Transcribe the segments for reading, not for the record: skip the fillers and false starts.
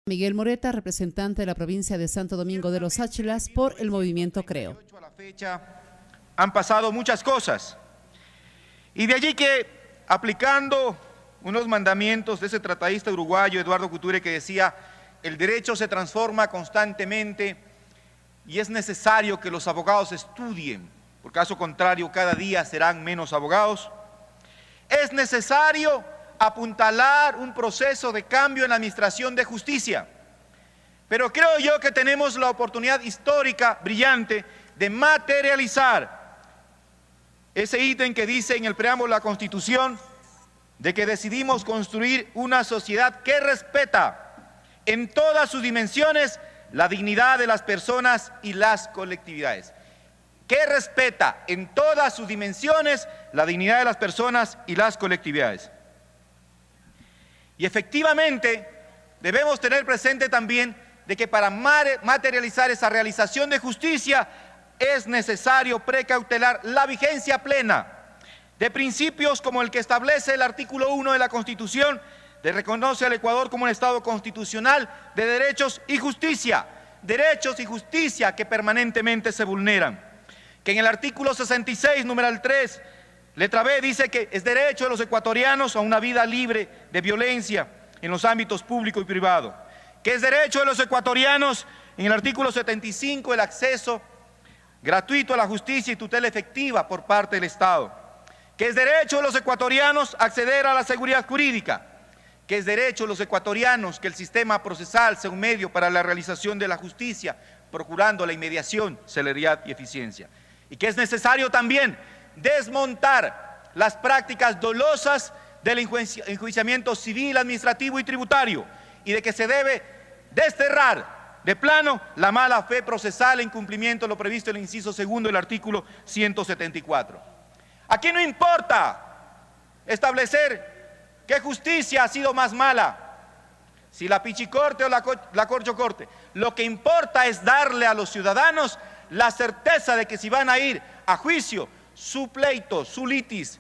Miguel Moreta, representante de la provincia de Santo Domingo de los Áchilas por el movimiento Creo. A la fecha han pasado muchas cosas y de allí que, aplicando unos mandamientos de ese tratadista uruguayo Eduardo Couture que decía: el derecho se transforma constantemente y es necesario que los abogados estudien, por caso contrario cada día serán menos abogados. Es necesario apuntalar un proceso de cambio en la administración de justicia. Pero creo yo que tenemos la oportunidad histórica, brillante, de materializar ese ítem que dice en el preámbulo de la Constitución, de que decidimos construir una sociedad que respeta en todas sus dimensiones la dignidad de las personas y las colectividades. Que respeta en todas sus dimensiones la dignidad de las personas y las colectividades. Y efectivamente debemos tener presente también de que para materializar esa realización de justicia es necesario precautelar la vigencia plena de principios como el que establece el artículo 1 de la Constitución, de reconoce al Ecuador como un Estado constitucional de derechos y justicia que permanentemente se vulneran. Que en el artículo 66, numeral 3, letra B, dice que es derecho de los ecuatorianos a una vida libre de violencia en los ámbitos público y privado. Que es derecho de los ecuatorianos, en el artículo 75, el acceso gratuito a la justicia y tutela efectiva por parte del Estado. Que es derecho de los ecuatorianos acceder a la seguridad jurídica. Que es derecho de los ecuatorianos que el sistema procesal sea un medio para la realización de la justicia, procurando la inmediación, celeridad y eficiencia. Y que es necesario también desmontar las prácticas dolosas del enjuiciamiento civil, administrativo y tributario, y de que se debe desterrar de plano la mala fe procesal en cumplimiento de lo previsto en el inciso segundo del artículo 174. Aquí no importa establecer qué justicia ha sido más mala, si la pichicorte o la corchocorte. Lo que importa es darle a los ciudadanos la certeza de que si van a ir a juicio, su pleito, su litis,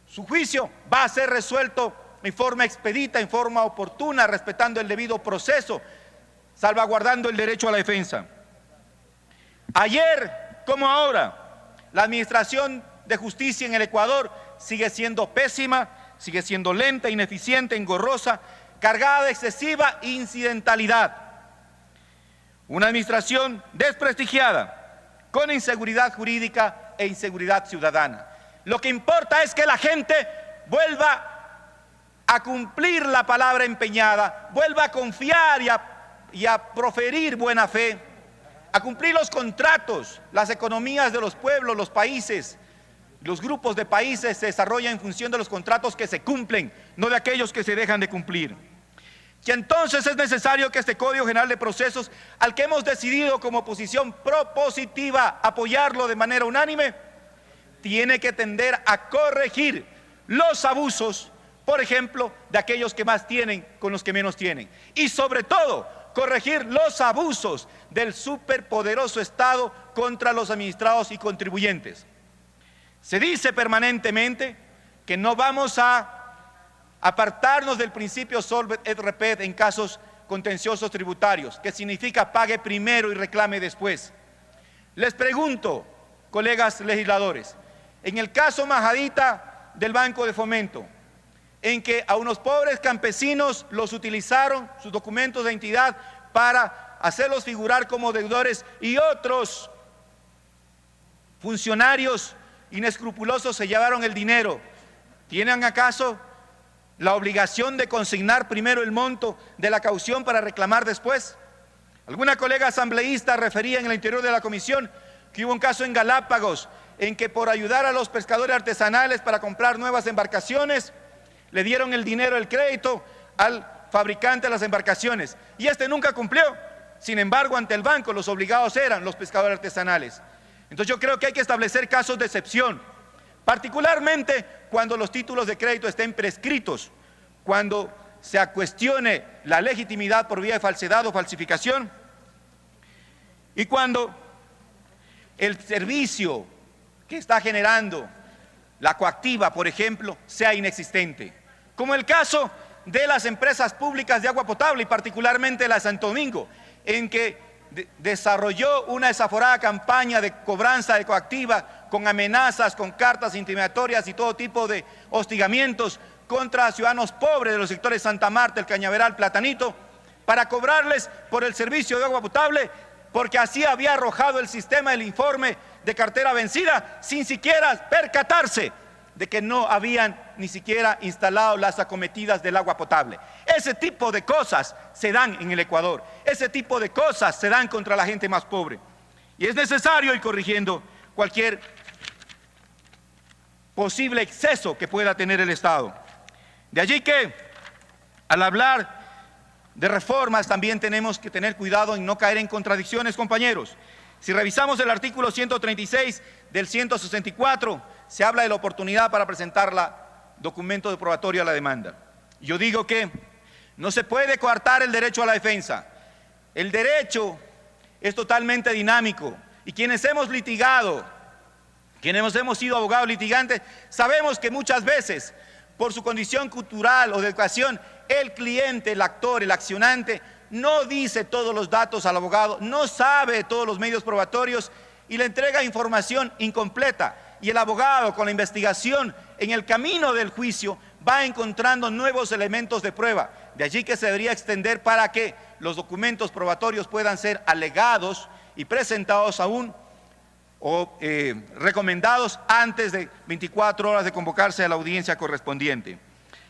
su juicio va a ser resuelto en forma expedita, en forma oportuna, respetando el debido proceso, salvaguardando el derecho a la defensa. Ayer como ahora, la administración de justicia en el Ecuador sigue siendo pésima, sigue siendo lenta, ineficiente, engorrosa, cargada de excesiva incidentalidad. Una administración desprestigiada, con inseguridad jurídica e inseguridad ciudadana. Lo que importa es que la gente vuelva a cumplir la palabra empeñada, vuelva a confiar y a proferir buena fe, a cumplir los contratos. Las economías de los pueblos, los países, los grupos de países se desarrollan en función de los contratos que se cumplen, no de aquellos que se dejan de cumplir. Y entonces es necesario que este Código General de Procesos, al que hemos decidido como oposición propositiva apoyarlo de manera unánime, tiene que tender a corregir los abusos, por ejemplo, de aquellos que más tienen con los que menos tienen. Y sobre todo, corregir los abusos del superpoderoso Estado contra los administrados y contribuyentes. Se dice permanentemente que no vamos a apartarnos del principio solvet et repet en casos contenciosos tributarios, que significa pague primero y reclame después. Les pregunto, colegas legisladores, en el caso Majadita del Banco de Fomento, en que a unos pobres campesinos los utilizaron, sus documentos de identidad, para hacerlos figurar como deudores, y otros funcionarios inescrupulosos se llevaron el dinero, ¿tienen acaso la obligación de consignar primero el monto de la caución para reclamar después? Alguna colega asambleísta refería en el interior de la comisión que hubo un caso en Galápagos en que por ayudar a los pescadores artesanales para comprar nuevas embarcaciones, le dieron el dinero, el crédito al fabricante de las embarcaciones, y este nunca cumplió. Sin embargo, ante el banco los obligados eran los pescadores artesanales. Entonces yo creo que hay que establecer casos de excepción, particularmente cuando los títulos de crédito estén prescritos, cuando se cuestione la legitimidad por vía de falsedad o falsificación, y cuando el servicio que está generando la coactiva, por ejemplo, sea inexistente, como el caso de las empresas públicas de agua potable y particularmente la de Santo Domingo, en que desarrolló una desaforada campaña de cobranza de coactiva con amenazas, con cartas intimidatorias y todo tipo de hostigamientos contra ciudadanos pobres de los sectores Santa Marta, el Cañaveral, Platanito, para cobrarles por el servicio de agua potable, porque así había arrojado el sistema el informe de cartera vencida sin siquiera percatarse de que no habían ni siquiera instalado las acometidas del agua potable. Ese tipo de cosas se dan en el Ecuador, ese tipo de cosas se dan contra la gente más pobre. Y es necesario ir corrigiendo cualquier posible exceso que pueda tener el Estado. De allí que, al hablar de reformas, también tenemos que tener cuidado en no caer en contradicciones, compañeros. Si revisamos el artículo 136 del 164, se habla de la oportunidad para presentar documento de probatorio a la demanda. Yo digo que no se puede coartar el derecho a la defensa. El derecho es totalmente dinámico y quienes hemos litigado, quienes hemos sido abogados litigantes, sabemos que muchas veces, por su condición cultural o de educación, el cliente, el actor, el accionante, no dice todos los datos al abogado, no sabe todos los medios probatorios y le entrega información incompleta. Y el abogado, con la investigación en el camino del juicio, va encontrando nuevos elementos de prueba. De allí que se debería extender para que los documentos probatorios puedan ser alegados y presentados aún o recomendados antes de 24 horas de convocarse a la audiencia correspondiente.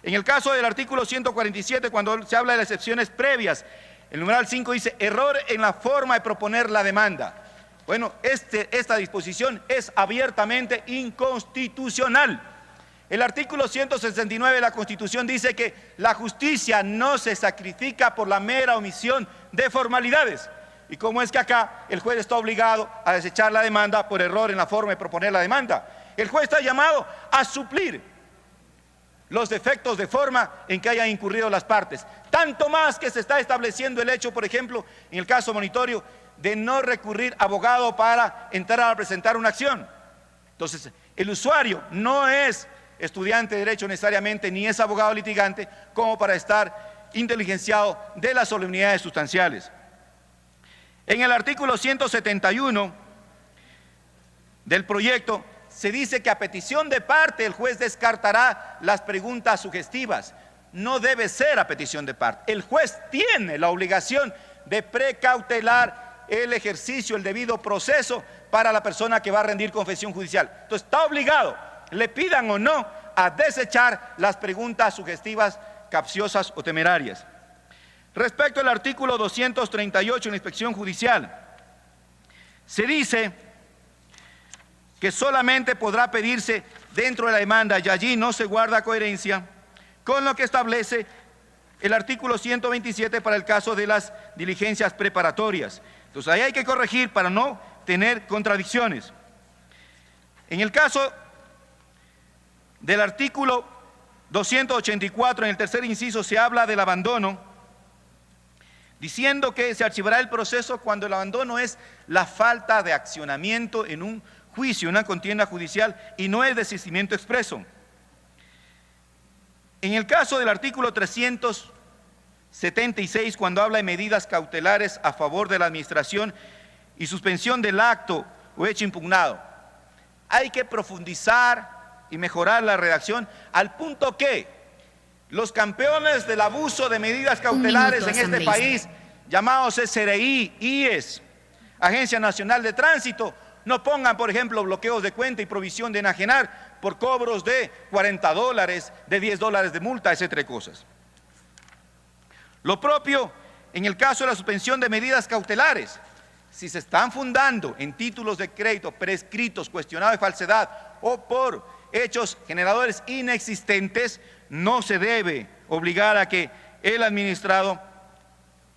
En el caso del artículo 147, cuando se habla de las excepciones previas, el numeral 5 dice error en la forma de proponer la demanda. Bueno, esta disposición es abiertamente inconstitucional. El artículo 169 de la Constitución dice que la justicia no se sacrifica por la mera omisión de formalidades. Y cómo es que acá el juez está obligado a desechar la demanda por error en la forma de proponer la demanda. El juez está llamado a suplir los defectos de forma en que hayan incurrido las partes. Tanto más que se está estableciendo el hecho, por ejemplo, en el caso monitorio, de no recurrir a abogado para entrar a presentar una acción. Entonces, el usuario no es estudiante de derecho necesariamente, ni es abogado litigante, como para estar inteligenciado de las solemnidades sustanciales. En el artículo 171 del proyecto se dice que a petición de parte el juez descartará las preguntas sugestivas. No debe ser a petición de parte. El juez tiene la obligación de precautelar el ejercicio, el debido proceso para la persona que va a rendir confesión judicial. Entonces está obligado, le pidan o no, a desechar las preguntas sugestivas, capciosas o temerarias. Respecto al artículo 238 en la inspección judicial, se dice que solamente podrá pedirse dentro de la demanda y allí no se guarda coherencia con lo que establece el artículo 127 para el caso de las diligencias preparatorias. Entonces ahí hay que corregir para no tener contradicciones. En el caso del artículo 284, en el tercer inciso, se habla del abandono, diciendo que se archivará el proceso cuando el abandono es la falta de accionamiento en un juicio, una contienda judicial, y no es desistimiento expreso. En el caso del artículo 376, cuando habla de medidas cautelares a favor de la administración y suspensión del acto o hecho impugnado, hay que profundizar y mejorar la redacción al punto que los campeones del abuso de medidas cautelares en este país, llamados SRI, IES, Agencia Nacional de Tránsito, no pongan, por ejemplo, bloqueos de cuenta y provisión de enajenar por cobros de $40, de $10 de multa, etcétera de cosas. Lo propio en el caso de la suspensión de medidas cautelares. Si se están fundando en títulos de crédito prescritos, cuestionados de falsedad o por hechos generadores inexistentes, no se debe obligar a que el administrado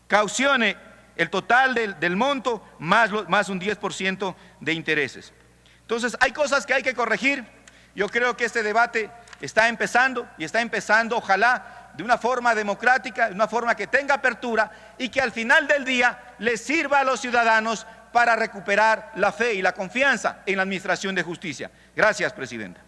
caucione el total del monto más un 10% de intereses. Entonces hay cosas que hay que corregir. Yo creo que este debate está empezando y está empezando, ojalá, de una forma democrática, de una forma que tenga apertura y que al final del día les sirva a los ciudadanos para recuperar la fe y la confianza en la administración de justicia. Gracias, Presidenta.